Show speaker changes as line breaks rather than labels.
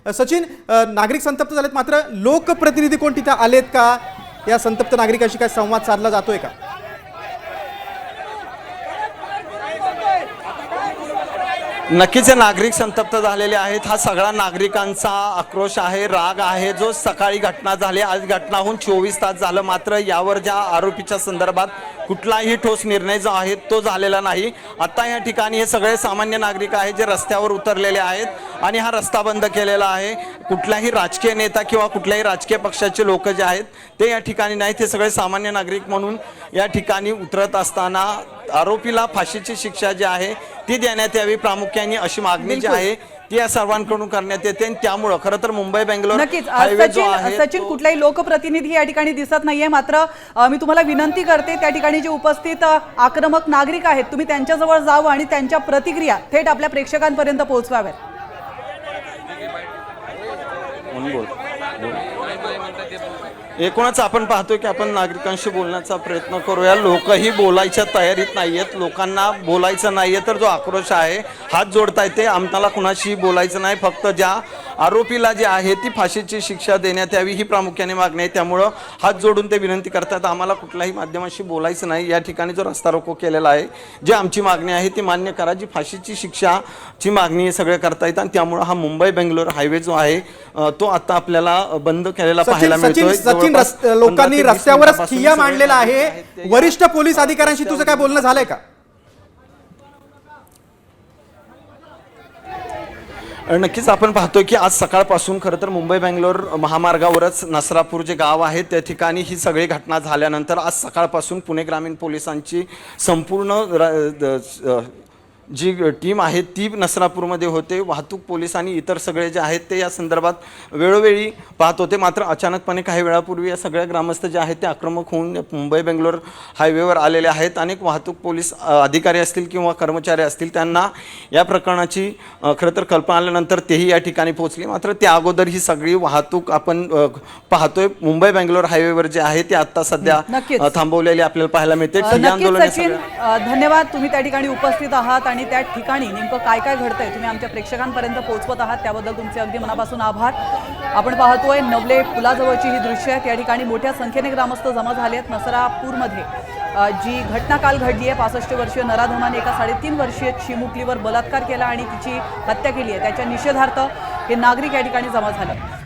सचिन, नागरिक संतप्त झालेत, मात्र लोकप्रतिनिधी कोण तिथे आलेत का? या संतप्त नागरिकांशी काय संवाद साधला जातोय का?
नक्कीच नागरिक संतप्त झालेले आहेत। हा सगळा नागरिकांचा आक्रोश आहे, राग आहे। जो सकाळी घटना झाली, आज घटना होऊन 24 तास झालं, मात्र यावर ज्या आरोपीच्या संदर्भात कुठलाही ठोस निर्णय जो आहे तो झालेला नाही। आता या ठिकाणी हे सगळे सामान्य नागरिक आहेत जे रस्त्यावर उतरलेले आहेत आणि हा रस्ता बंद केलेला आहे। कुठलाही राजकीय नेता किंवा कुठल्याही राजकीय पक्षाचे लोक जे आहेत ते या ठिकाणी नाहीत, ते सगळे सामान्य नागरिक म्हणून या ठिकाणी उतरत असताना आरोपीला फाशीची शिक्षा जी आहे ती देण्यात यावी प्रामुख्याने अशी मागणी जी आहे ती या सर्वांकडून करण्यात येते। आणि त्यामुळे खरं तर मुंबई बेंगलोर हायवे जो आहे
सचिन कुठलाही लोकप्रतिनिधी या ठिकाणी दिसत नाहीये, मात्र मी तुम्हाला विनंती करते त्या ठिकाणी जे उपस्थित आक्रमक नागरिक आहेत तुम्ही त्यांच्याजवळ जावं आणि त्यांच्या प्रतिक्रिया थेट आपल्या प्रेक्षकांपर्यंत पोहोचवाव्यात।
एकूणच आपण पाहतोय की आपण नागरिकांशी बोलण्याचा प्रयत्न करूया। लोकही बोलायच्या तयारीत नाहीयेत, लोकांना बोलायचं नाहीये, तर जो आक्रोश आहे हात जोडतायत ते आम्हाला कुणाशी बोलायचं नाही, फक्त ज्या आरोपीला जे आहे ती फाशीची शिक्षा देण्यात यावी ही प्रामुख्याने मागणी आहे। त्यामुळं हात जोडून ते विनंती करतात आम्हाला कुठल्याही माध्यमाशी बोलायचं नाही। या ठिकाणी जो रस्ता रोको केलेला आहे, जे आमची मागणी आहे ती मान्य करा, जी फाशीची शिक्षाची मागणी हे सगळे करतायत। आणि त्यामुळं हा मुंबई बेंगलोर हायवे जो आहे तो आता आपल्याला बंद केलेला पाहायला मिळतोय।
सचिन, लोकांनी रस्त्यावरच ठिय्या मांडलेला आहे। वरिष्ठ पोलीस अधिकाऱ्यांशी तुझं काय बोलणं झालंय का?
नक्कीच आपण पाहतोय की आज सकाळपासून खरं तर मुंबई बेंगलोर महामार्गावरच नसरापूर जे गाव आहे त्या ठिकाणी ही सगळी घटना झाल्यानंतर आज सकाळपासून पुणे ग्रामीण पोलिसांची संपूर्ण जी टीम आहे ती नसरापूरमध्ये होते। वाहतूक पोलीस आणि इतर सगळे जे आहेत ते या संदर्भात वेळोवेळी पाहत होते, मात्र अचानकपणे काही वेळापूर्वी या सगळ्या ग्रामस्थ जे आहेत ते आक्रमक होऊन मुंबई बेंगलोर हायवेवर आलेले आहेत। अनेक वाहतूक पोलीस अधिकारी असतील किंवा कर्मचारी असतील त्यांना या प्रकरणाची खरं तर कल्पना आल्यानंतर तेही या ठिकाणी पोहोचले, मात्र त्या अगोदर ही सगळी वाहतूक आपण पाहतोय मुंबई बेंगलोर हायवेवर जे आहे ते आता सध्या थांबवलेली आपल्याला पाहायला मिळते।
धन्यवाद, तुम्ही त्या ठिकाणी उपस्थित आहात आणि त्या ठिकाणी नेमकं काय काय घडतंय तुम्ही आमच्या प्रेक्षकांपर्यंत पोहोचवत आहात, त्याबद्दल तुमचे अगदी मनापासून आभार। आपण पाहतोय नवले पुलाजवळची ही दृश्य आहेत, या ठिकाणी मोठ्या संख्येने ग्रामस्थ जमा झाले आहेत। नसरापूरमध्ये जी घटना काल घडली आहे, 65 वर्षीय नराधमाने एका 3.5 वर्षीय चिमुकलीवर बलात्कार केला आणि तिची हत्या केली आहे, त्याच्या निषेधार्थ हे नागरिक या ठिकाणी जमा झाले।